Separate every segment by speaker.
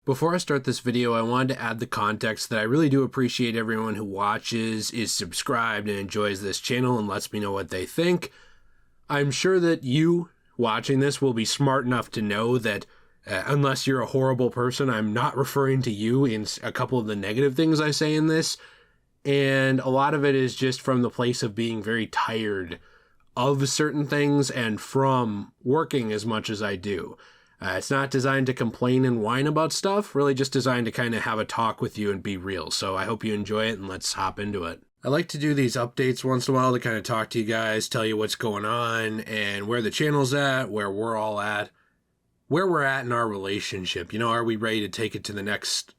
Speaker 1: Before I start this video, I wanted to add the context that I really do appreciate everyone who watches, is subscribed, and enjoys this channel and lets me know what they think. I'm sure that you watching this will be smart enough to know that unless you're a horrible person, I'm not referring to you in a couple of the negative things I say in this. And a lot of it is just from the place of being very tired of certain things and from working as much as I do. It's not designed to complain and whine about stuff, really just designed to kind of have a talk with you and be real. So I hope you enjoy it, and let's hop into it. I like to do these updates once in a while to kind of talk to you guys, tell you what's going on and where the channel's at, where we're all at, where we're at in our relationship. You know, are we ready to take it to the next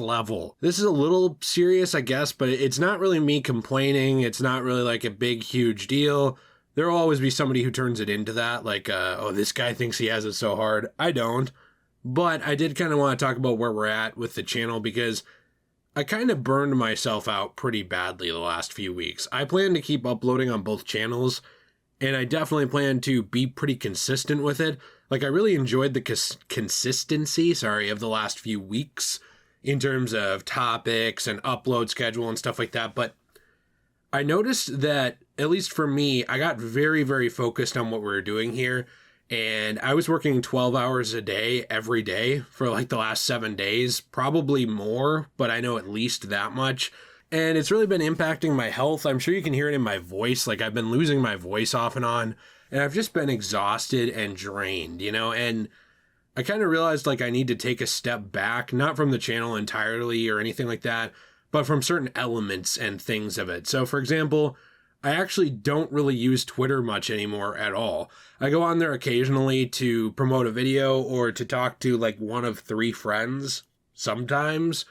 Speaker 1: level? This is a little serious, I guess, but it's not really me complaining. It's not really like a big, huge deal. There will always be somebody who turns it into that, like, oh, this guy thinks he has it so hard. I don't. But I did kind of want to talk about where we're at with the channel because I kind of burned myself out pretty badly the last few weeks. I plan to keep uploading on both channels, and I definitely plan to be pretty consistent with it. Like, I really enjoyed the consistency, of the last few weeks in terms of topics and upload schedule and stuff like that, but I noticed that, at least for me, I got very, very focused on what we were doing here, and I was working 12 hours a day every day for like the last 7 days, probably more, but I know at least that much, and it's really been impacting my health. I'm sure you can hear it in my voice. Like, I've been losing my voice off and on, and I've just been exhausted and drained, you know, and I kind of realized like I need to take a step back, not from the channel entirely or anything like that, but from certain elements and things of it. So for example, I actually don't really use Twitter much anymore at all. I go on there occasionally to promote a video or to talk to like one of 3 friends sometimes,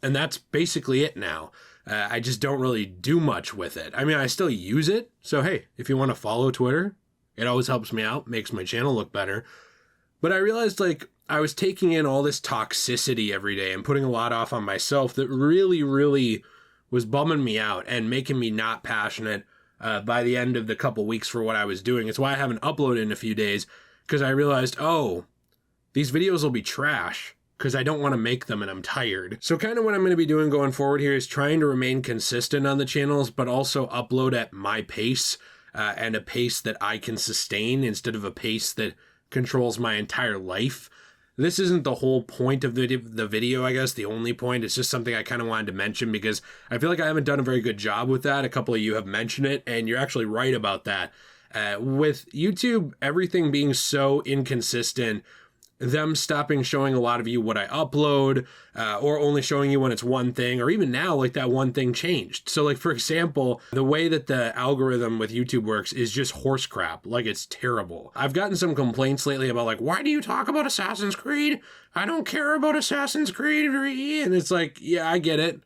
Speaker 1: and that's basically it now. I just don't really do much with it. I mean, I still use it, so hey, if you want to follow Twitter, it always helps me out, makes my channel look better. But I realized like I was taking in all this toxicity every day and putting a lot off on myself that really, really was bumming me out and making me not passionate by the end of the couple weeks for what I was doing. It's why I haven't uploaded in a few days, because I realized, oh, these videos will be trash because I don't want to make them and I'm tired. So kind of what I'm going to be doing going forward here is trying to remain consistent on the channels, but also upload at my pace and a pace that I can sustain instead of a pace that controls my entire life. This isn't the whole point of the video, I guess, the only point. It's just something I kind of wanted to mention because I feel like I haven't done a very good job with that. A couple of you have mentioned it, and you're actually right about that. With YouTube, everything being so inconsistent, them stopping showing a lot of you what I upload, or only showing you when it's one thing, or even now, like that one thing changed. So like, for example, the way that the algorithm with YouTube works is just horse crap. Like, it's terrible. I've gotten some complaints lately about like, why do you talk about Assassin's Creed? I don't care about Assassin's Creed. And it's like, yeah, I get it.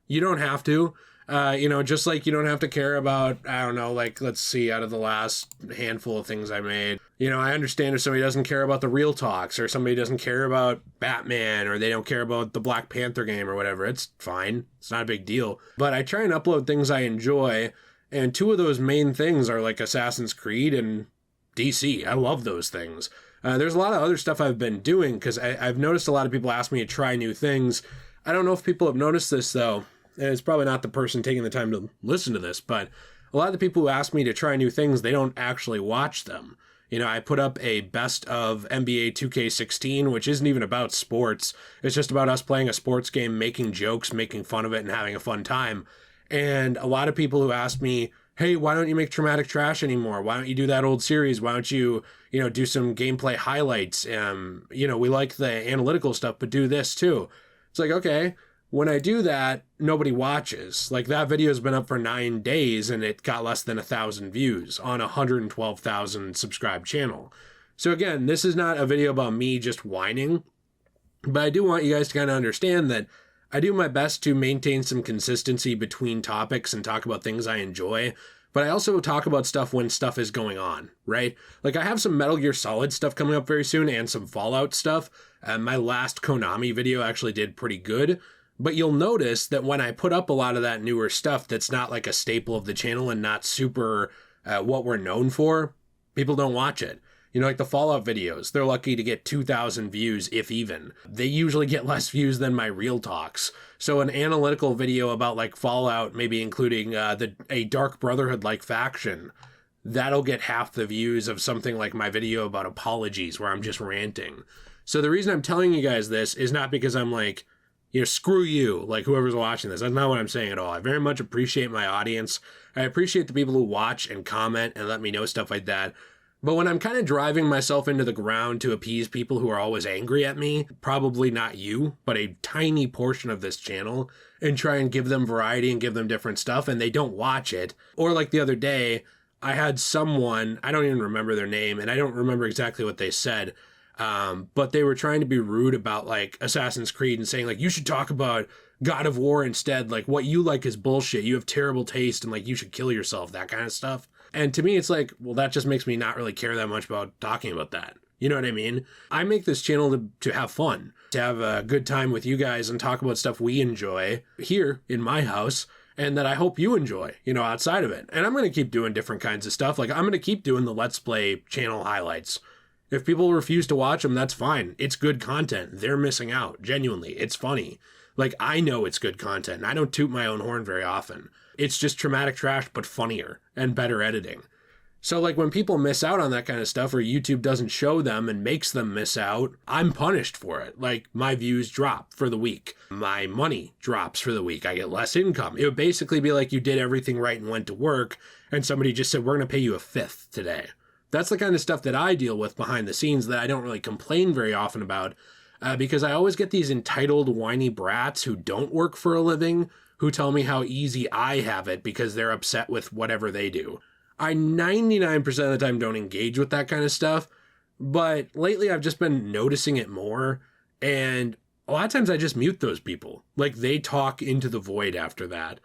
Speaker 1: You don't have to. You know, just like you don't have to care about, I don't know, like, let's see, out of the last handful of things I made, you know, I understand if somebody doesn't care about the Real Talks, or somebody doesn't care about Batman, or they don't care about the Black Panther game or whatever. It's fine. It's not a big deal. But I try and upload things I enjoy, and 2 of those main things are like Assassin's Creed and DC. I love those things. There's a lot of other stuff I've been doing because I've noticed a lot of people ask me to try new things. I don't know if people have noticed this though. And it's probably not the person taking the time to listen to this, but a lot of the people who ask me to try new things, they don't actually watch them. You know, I put up a best of NBA 2K16, which isn't even about sports. It's just about us playing a sports game, making jokes, making fun of it, and having a fun time. And a lot of people who ask me, hey, why don't you make Traumatic Trash anymore? Why don't you do that old series? Why don't you, you know, do some gameplay highlights? You know, we like the analytical stuff, but do this too. It's like, okay. When I do that, nobody watches. Like, that video has been up for 9 days and it got less than 1,000 views on a 112,000 subscribed channel. So again, this is not a video about me just whining, but I do want you guys to kind of understand that I do my best to maintain some consistency between topics and talk about things I enjoy, but I also talk about stuff when stuff is going on, right? Like, I have some Metal Gear Solid stuff coming up very soon and some Fallout stuff. My last Konami video actually did pretty good. But you'll notice that when I put up a lot of that newer stuff that's not like a staple of the channel and not super what we're known for, people don't watch it. You know, like the Fallout videos, they're lucky to get 2,000 views, if even. They usually get less views than my real talks. So an analytical video about like Fallout, maybe including a Dark Brotherhood-like faction, that'll get half the views of something like my video about apologies, where I'm just ranting. So the reason I'm telling you guys this is not because I'm like, you know, screw you, like whoever's watching this. That's not what I'm saying at all. I very much appreciate my audience. I appreciate the people who watch and comment and let me know stuff like that. But when I'm kind of driving myself into the ground to appease people who are always angry at me, probably not you, but a tiny portion of this channel, and try and give them variety and give them different stuff, and they don't watch it. Or like the other day, I had someone, I don't even remember their name, and I don't remember exactly what they said, but they were trying to be rude about like Assassin's Creed and saying like, you should talk about God of War instead. Like what you like is bullshit. You have terrible taste and like you should kill yourself, that kind of stuff. And to me, it's like, well, that just makes me not really care that much about talking about that. You know what I mean? I make this channel to have fun, to have a good time with you guys and talk about stuff we enjoy here in my house and that I hope you enjoy, you know, outside of it. And I'm going to keep doing different kinds of stuff. Like I'm going to keep doing the Let's Play channel highlights. If people refuse to watch them, that's fine. It's good content. They're missing out. Genuinely. It's funny. Like I know it's good content and I don't toot my own horn very often. It's just traumatic trash, but funnier and better editing. So like when people miss out on that kind of stuff or YouTube doesn't show them and makes them miss out, I'm punished for it. Like my views drop for the week. My money drops for the week. I get less income. It would basically be like you did everything right and went to work and somebody just said, we're going to pay you a fifth today. That's the kind of stuff that I deal with behind the scenes that I don't really complain very often about because I always get these entitled whiny brats who don't work for a living who tell me how easy I have it because they're upset with whatever they do. I 99% of the time don't engage with that kind of stuff, but lately I've just been noticing it more, and a lot of times I just mute those people. Like, they talk into the void after that.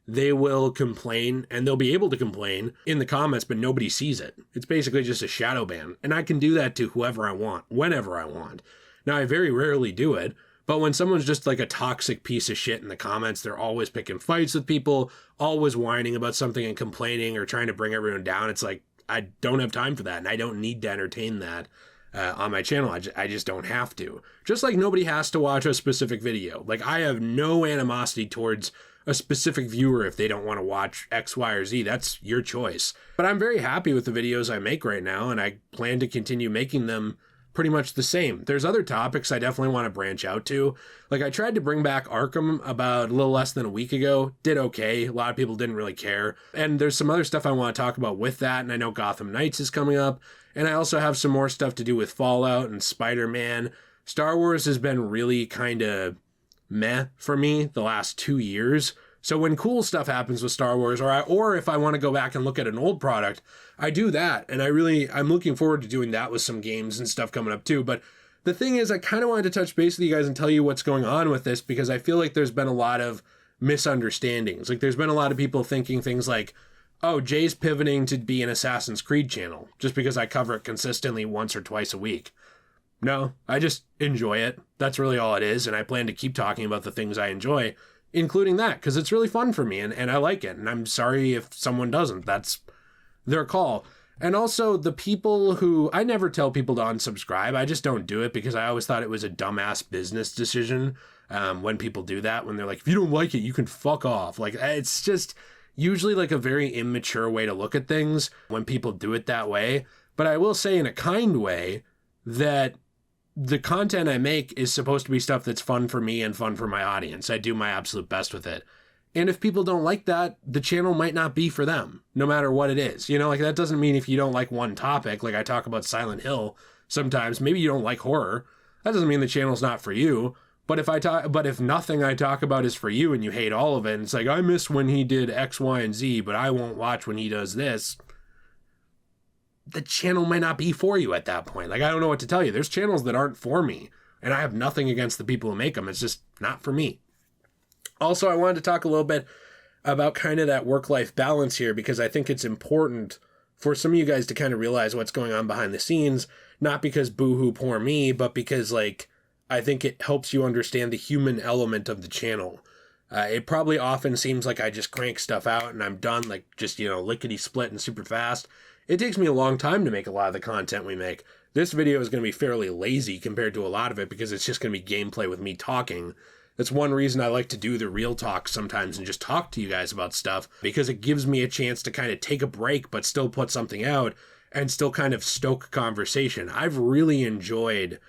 Speaker 1: They will complain, and they'll be able to complain in the comments, but nobody sees it. It's basically just a shadow ban, and I can do that to whoever I want, whenever I want. Now, I very rarely do it, but when someone's just like a toxic piece of shit in the comments, they're always picking fights with people, always whining about something and complaining or trying to bring everyone down. It's like, I don't have time for that, and I don't need to entertain that on my channel. I just don't have to. Just like nobody has to watch a specific video. Like, I have no animosity towards a specific viewer if they don't want to watch X, Y, or Z. That's your choice. But I'm very happy with the videos I make right now, and I plan to continue making them pretty much the same. There's other topics I definitely want to branch out to. Like, I tried to bring back Arkham about a little less than a week ago. Did okay. A lot of people didn't really care. And there's some other stuff I want to talk about with that. And I know Gotham Knights is coming up. And I also have some more stuff to do with Fallout and Spider-Man. Star Wars has been really kind of meh for me the last 2 years. So when cool stuff happens with Star Wars, or if I want to go back and look at an old product, I do that. And I'm looking forward to doing that with some games and stuff coming up too. But the thing is, I kind of wanted to touch base with you guys and tell you what's going on with this, because I feel like there's been a lot of misunderstandings. Like, there's been a lot of people thinking things like, oh, Jay's pivoting to be an Assassin's Creed channel just because I cover it consistently once or twice a week. No, I just enjoy it. That's really all it is. And I plan to keep talking about the things I enjoy, including that, because it's really fun for me and I like it. And I'm sorry if someone doesn't. That's their call. And also the people who, I never tell people to unsubscribe. I just don't do it because I always thought it was a dumbass business decision when people do that, when they're like, if you don't like it, you can fuck off. Like, it's just usually like a very immature way to look at things when people do it that way. But I will say in a kind way that the content I make is supposed to be stuff that's fun for me and fun for my audience. I do my absolute best with it. And if people don't like that, the channel might not be for them, no matter what it is. You know, like, that doesn't mean if you don't like one topic, like I talk about Silent Hill sometimes, maybe you don't like horror. That doesn't mean the channel's not for you. But if nothing I talk about is for you and you hate all of it, and it's like, I miss when he did X, Y, and Z, but I won't watch when he does this, the channel might not be for you at that point. Like, I don't know what to tell you. There's channels that aren't for me, and I have nothing against the people who make them. It's just not for me. Also, I wanted to talk a little bit about kind of that work-life balance here, because I think it's important for some of you guys to kind of realize what's going on behind the scenes, not because boo-hoo poor me, but because, like, I think it helps you understand the human element of the channel. It probably often seems like I just crank stuff out and I'm done, like, just, you know, lickety-split and super fast. it takes me a long time to make a lot of the content we make. This video is going to be fairly lazy compared to a lot of it because it's just going to be gameplay with me talking. That's one reason I like to do the real talk sometimes and just talk to you guys about stuff, because it gives me a chance to kind of take a break but still put something out and still kind of stoke conversation. I've really enjoyed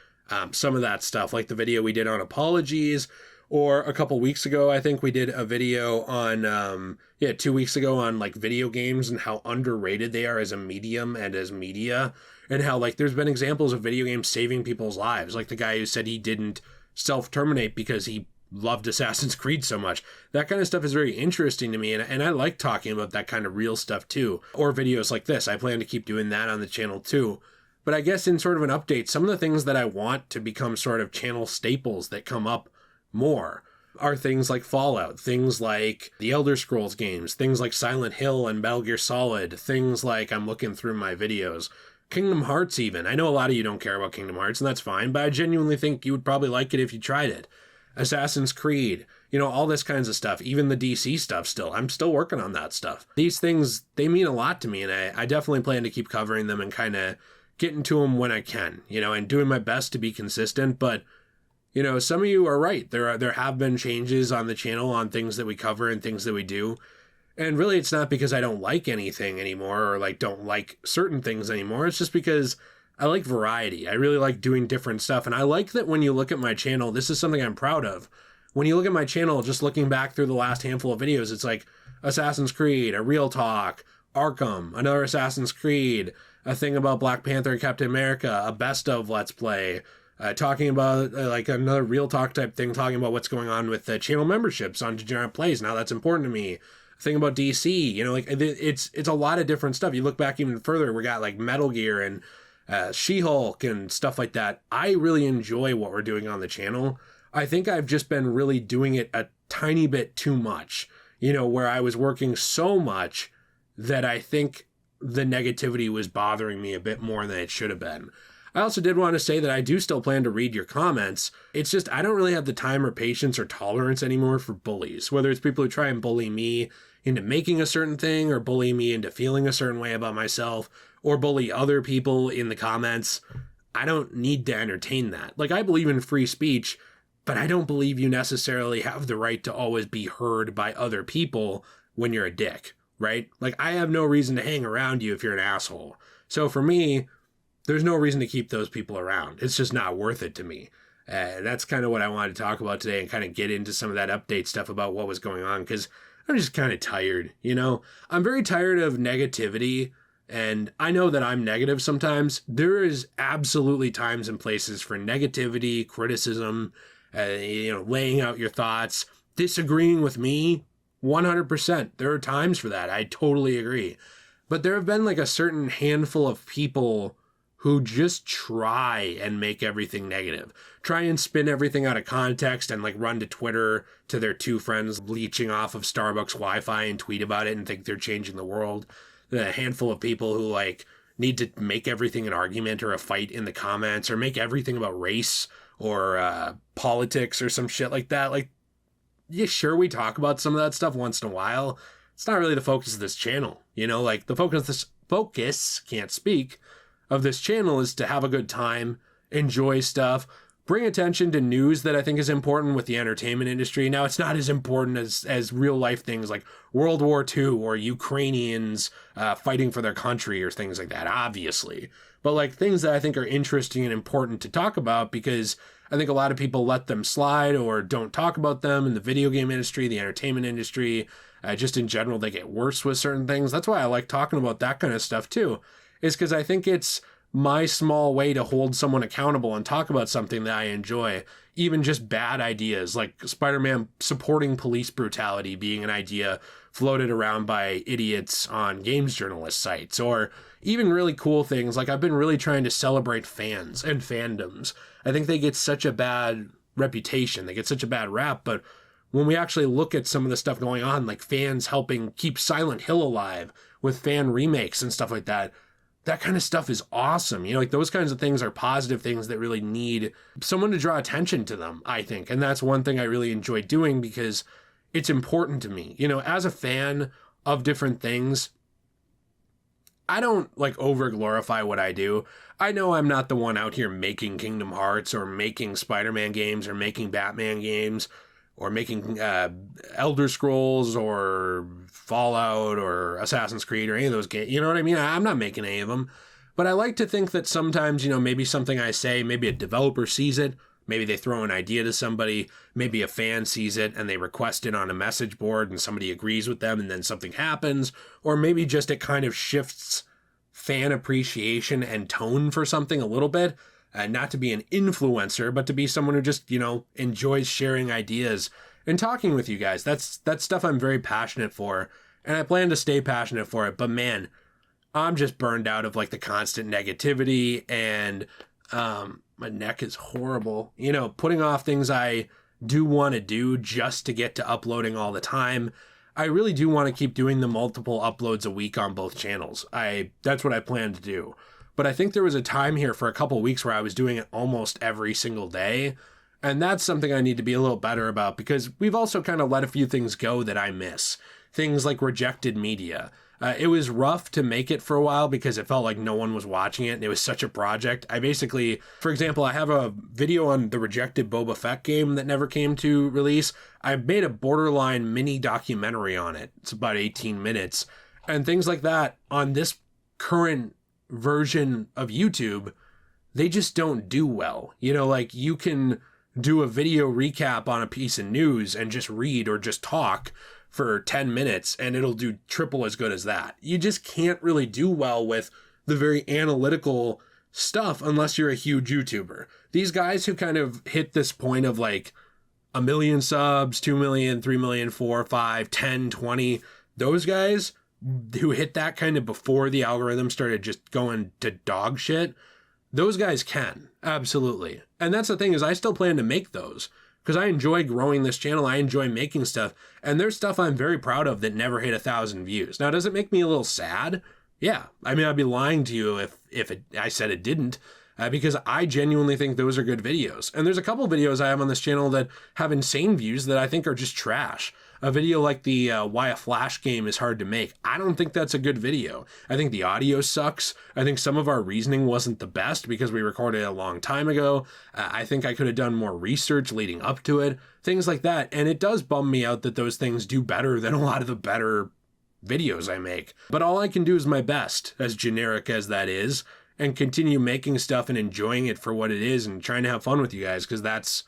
Speaker 1: some of that stuff, like the video we did on apologies, or a couple weeks ago, I think we did a video on, 2 weeks ago on like video games and how underrated they are as a medium and as media, and how like there's been examples of video games saving people's lives, like the guy who said he didn't self-terminate because he loved Assassin's Creed so much. That kind of stuff is very interesting to me, and I like talking about that kind of real stuff too. Or videos like this. I plan to keep doing that on the channel too. But I guess in sort of an update, some of the things that I want to become sort of channel staples that come up more are things like Fallout, things like the Elder Scrolls games, things like Silent Hill and Metal Gear Solid, things like, I'm looking through my videos, Kingdom Hearts even. I know a lot of you don't care about Kingdom Hearts, and that's fine, but I genuinely think you would probably like it if you tried it. Assassin's Creed, all this kinds of stuff, even the DC stuff still. I'm still working on that stuff. These things, they mean a lot to me, and I definitely plan to keep covering them and kind of getting to them when I can, and doing my best to be consistent. But, some of you are right. There have been changes on the channel on things that we cover and things that we do. And really, it's not because I don't like anything anymore or like don't like certain things anymore. It's just because I like variety. I really like doing different stuff. And I like that when you look at my channel, this is something I'm proud of. When you look at my channel, just looking back through the last handful of videos, it's like Assassin's Creed, a real talk, Arkham, another Assassin's Creed, a thing about Black Panther and Captain America, a best of Let's Play, talking about like another real talk type thing, talking about what's going on with the channel memberships on Degenerate Plays, and how that's important to me. Thing about DC, it's a lot of different stuff. You look back even further, we got like Metal Gear and She-Hulk and stuff like that. I really enjoy what we're doing on the channel. I think I've just been really doing it a tiny bit too much, where I was working so much that I think the negativity was bothering me a bit more than it should have been. I also did want to say that I do still plan to read your comments. It's just I don't really have the time or patience or tolerance anymore for bullies, whether it's people who try and bully me into making a certain thing or bully me into feeling a certain way about myself or bully other people in the comments. I don't need to entertain that. Like, I believe in free speech, but I don't believe you necessarily have the right to always be heard by other people when you're a dick, right? Like, I have no reason to hang around you if you're an asshole. So for me, there's no reason to keep those people around. It's just not worth it to me. That's kind of what I wanted to talk about today and kind of get into some of that update stuff about what was going on, because I'm just kind of tired, I'm very tired of negativity, and I know that I'm negative sometimes. There is absolutely times and places for negativity, criticism, laying out your thoughts, disagreeing with me, 100%. There are times for that. I totally agree. But there have been like a certain handful of people who just try and make everything negative. Try and spin everything out of context and like run to Twitter to their two friends leeching off of Starbucks Wi-Fi and tweet about it and think they're changing the world. The handful of people who like need to make everything an argument or a fight in the comments, or make everything about race or politics or some shit like that. Like, yeah, sure, we talk about some of that stuff once in a while. It's not really the focus of this channel. Like the focus, can't speak, of this channel is to have a good time, enjoy stuff, bring attention to news that I think is important with the entertainment industry. Now, it's not as important as real life things like World War II or Ukrainians fighting for their country or things like that, obviously. But like things that I think are interesting and important to talk about, because I think a lot of people let them slide or don't talk about them in the video game industry, the entertainment industry, just in general, they get worse with certain things. That's why I like talking about that kind of stuff too, is because I think it's my small way to hold someone accountable and talk about something that I enjoy. Even just bad ideas, like Spider-Man supporting police brutality being an idea floated around by idiots on games journalist sites, or even really cool things. Like, I've been really trying to celebrate fans and fandoms. I think they get such a bad reputation. They get such a bad rap, but when we actually look at some of the stuff going on, like fans helping keep Silent Hill alive with fan remakes and stuff like that, that kind of stuff is awesome. Like those kinds of things are positive things that really need someone to draw attention to them, I think. And that's one thing I really enjoy doing because it's important to me. As a fan of different things, I don't like over glorify what I do. I know I'm not the one out here making Kingdom Hearts or making Spider-Man games or making Batman games or making Elder Scrolls or Fallout or Assassin's Creed or any of those games. You know what I mean? I'm not making any of them. But I like to think that sometimes, maybe something I say, maybe a developer sees it, maybe they throw an idea to somebody, maybe a fan sees it and they request it on a message board and somebody agrees with them and then something happens, or maybe just it kind of shifts fan appreciation and tone for something a little bit. Not to be an influencer, but to be someone who just, enjoys sharing ideas and talking with you guys. That's stuff I'm very passionate for, and I plan to stay passionate for it. But man, I'm just burned out of like the constant negativity, and my neck is horrible. Putting off things I do want to do just to get to uploading all the time. I really do want to keep doing the multiple uploads a week on both channels. That's what I plan to do. But I think there was a time here for a couple weeks where I was doing it almost every single day. And that's something I need to be a little better about, because we've also kind of let a few things go that I miss. Things like rejected media. It was rough to make it for a while because it felt like no one was watching it and it was such a project. I basically, for example, I have a video on the rejected Boba Fett game that never came to release. I made a borderline mini documentary on it. It's about 18 minutes. And things like that on this current version of YouTube, they just don't do well. Like you can do a video recap on a piece of news and just read or just talk for 10 minutes and it'll do triple as good as that. You just can't really do well with the very analytical stuff unless you're a huge YouTuber. These guys who kind of hit this point of like 1 million subs, 2 million, 3 million, 4, 5, 10, 20, those guys who hit that kind of before the algorithm started just going to dog shit, those guys can, absolutely. And that's the thing, is I still plan to make those because I enjoy growing this channel. I enjoy making stuff, and there's stuff I'm very proud of that never hit 1,000 views. Now, does it make me a little sad? Yeah. I mean, I'd be lying to you if I said it didn't, because I genuinely think those are good videos. And there's a couple videos I have on this channel that have insane views that I think are just trash. A video like the why a Flash game is hard to make. I don't think that's a good video. I think the audio sucks. I think some of our reasoning wasn't the best because we recorded it a long time ago. I think I could have done more research leading up to it. Things like that. And it does bum me out that those things do better than a lot of the better videos I make. But all I can do is my best, as generic as that is, and continue making stuff and enjoying it for what it is and trying to have fun with you guys, because that's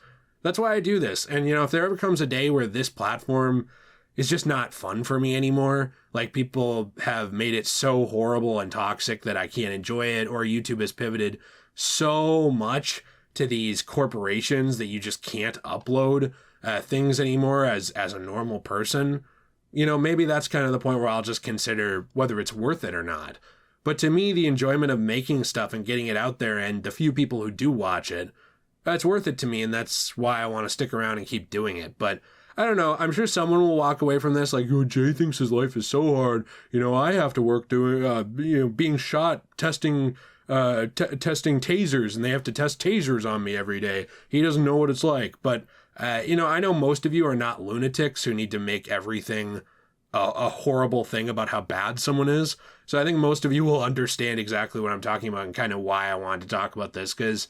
Speaker 1: why I do this. And, if there ever comes a day where this platform is just not fun for me anymore, like people have made it so horrible and toxic that I can't enjoy it, or YouTube has pivoted so much to these corporations that you just can't upload things anymore as a normal person, maybe that's kind of the point where I'll just consider whether it's worth it or not. But to me, the enjoyment of making stuff and getting it out there and the few people who do watch it, that's worth it to me, and that's why I want to stick around and keep doing it. But I don't know. I'm sure someone will walk away from this like, Jay thinks his life is so hard. I have to work doing, being shot, testing tasers, and they have to test tasers on me every day. He doesn't know what it's like. But, I know most of you are not lunatics who need to make everything a horrible thing about how bad someone is. So I think most of you will understand exactly what I'm talking about and kind of why I wanted to talk about this, because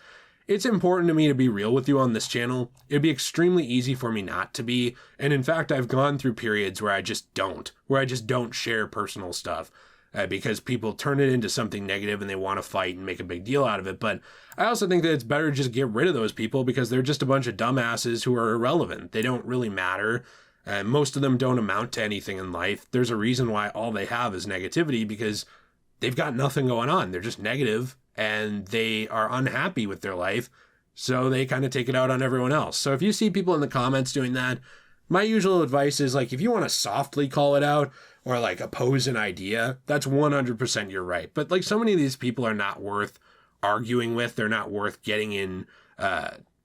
Speaker 1: it's important to me to be real with you on this channel. It'd be extremely easy for me not to be. And in fact, I've gone through periods where I just don't share personal stuff because people turn it into something negative and they want to fight and make a big deal out of it. But I also think that it's better to just get rid of those people because they're just a bunch of dumbasses who are irrelevant. They don't really matter. Most of them don't amount to anything in life. There's a reason why all they have is negativity, because they've got nothing going on. They're just negative. And they are unhappy with their life, so they kind of take it out on everyone else. So if you see people in the comments doing that, my usual advice is, like, if you want to softly call it out or like oppose an idea, that's 100% your right. But like, so many of these people are not worth arguing with. They're not worth getting in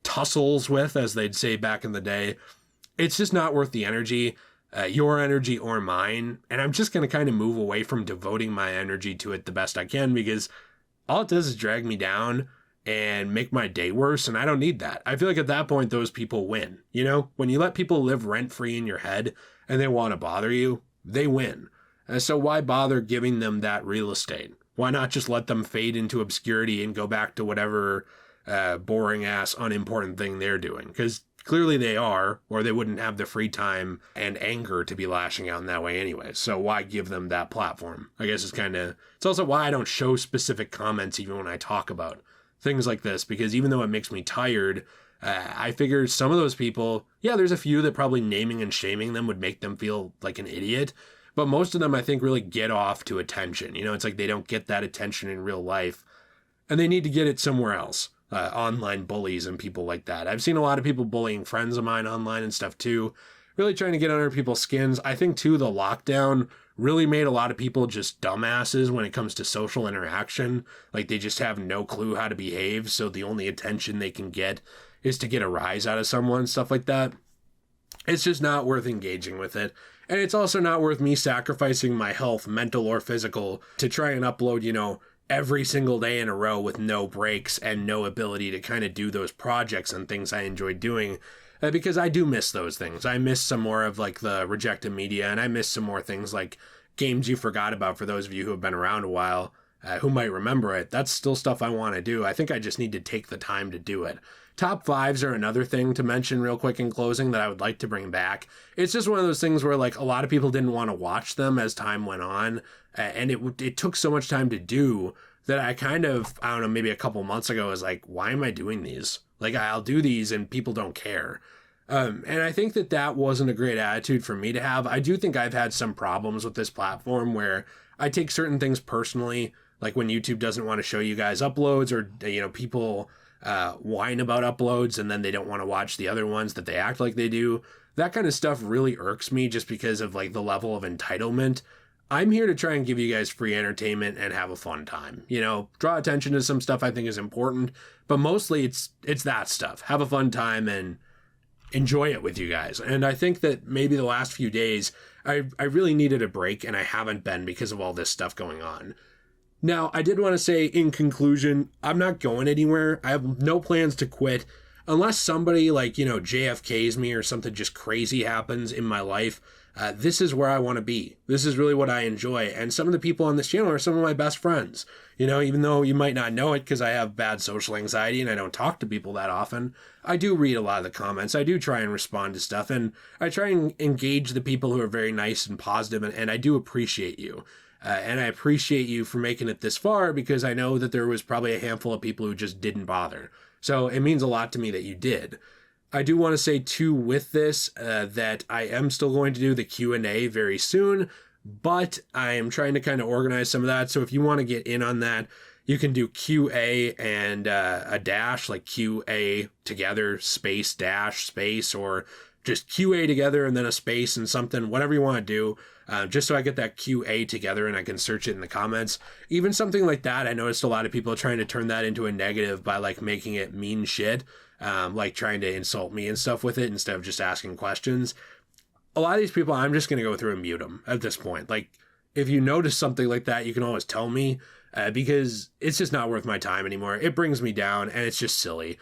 Speaker 1: tussles with, as they'd say back in the day. It's just not worth the energy, your energy or mine. And I'm just going to kind of move away from devoting my energy to it the best I can, because all it does is drag me down and make my day worse, and I don't need that. I feel like at that point, those people win. When you let people live rent-free in your head and they want to bother you, they win. And so why bother giving them that real estate? Why not just let them fade into obscurity and go back to whatever boring ass unimportant thing they're doing? Because clearly they are, or they wouldn't have the free time and anger to be lashing out in that way anyway. So why give them that platform? I guess it's also why I don't show specific comments even when I talk about things like this, because even though it makes me tired, I figure some of those people, yeah, there's a few that probably naming and shaming them would make them feel like an idiot. But most of them, I think, really get off to attention. You know, it's like they don't get that attention in real life, and they need to get it somewhere else. Online bullies and people like that. I've seen a lot of people bullying friends of mine online and stuff too, really trying to get under people's skins. I think too, the lockdown really made a lot of people just dumbasses when it comes to social interaction. Like they just have no clue how to behave, so the only attention they can get is to get a rise out of someone, stuff like that. It's just not worth engaging with it. And it's also not worth me sacrificing my health, mental or physical, to try and upload, you know, every single day in a row with no breaks and no ability to kind of do those projects and things I enjoy doing, because I do miss those things. I miss some more of like the rejected media, and I miss some more things like games you forgot about. For those of you who have been around a while, who might remember it, that's still stuff I want to do. I think I just need to take the time to do it. Top fives are another thing to mention real quick in closing that I would like to bring back. It's just one of those things where like a lot of people didn't want to watch them as time went on, and it took so much time to do that I kind of, I don't know, maybe a couple months ago was like, why am I doing these? Like I'll do these and people don't care. And I think that wasn't a great attitude for me to have. I do think I've had some problems with this platform where I take certain things personally, like when YouTube doesn't want to show you guys uploads, or, you know, people whine about uploads and then they don't want to watch the other ones that they act like they do. That kind of stuff really irks me just because of like the level of entitlement. I'm here to try and give you guys free entertainment and have a fun time. You know, draw attention to some stuff I think is important, but mostly it's that stuff. Have a fun time and enjoy it with you guys. And I think that maybe the last few days, I really needed a break, and I haven't been because of all this stuff going on. Now, I did want to say in conclusion, I'm not going anywhere. I have no plans to quit unless somebody like, you know, JFKs me or something just crazy happens in my life. This is where I want to be. This is really what I enjoy. And some of the people on this channel are some of my best friends. You know, even though you might not know it because I have bad social anxiety and I don't talk to people that often, I do read a lot of the comments. I do try and respond to stuff, and I try and engage the people who are very nice and positive, and I do appreciate you. And I appreciate you for making it this far, because I know that there was probably a handful of people who just didn't bother. So it means a lot to me that you did. I do want to say too with this that I am still going to do the Q&A very soon, but I am trying to kind of organize some of that. So if you want to get in on that, you can do QA and a dash, like QA together, space, dash, space, or just QA together and then a space and something, whatever you want to do, just so I get that QA together and I can search it in the comments. Even something like that, I noticed a lot of people trying to turn that into a negative by like making it mean shit, like trying to insult me and stuff with it instead of just asking questions. A lot of these people, I'm just going to go through and mute them at this point. Like, if you notice something like that, you can always tell me, because it's just not worth my time anymore. It brings me down and it's just silly.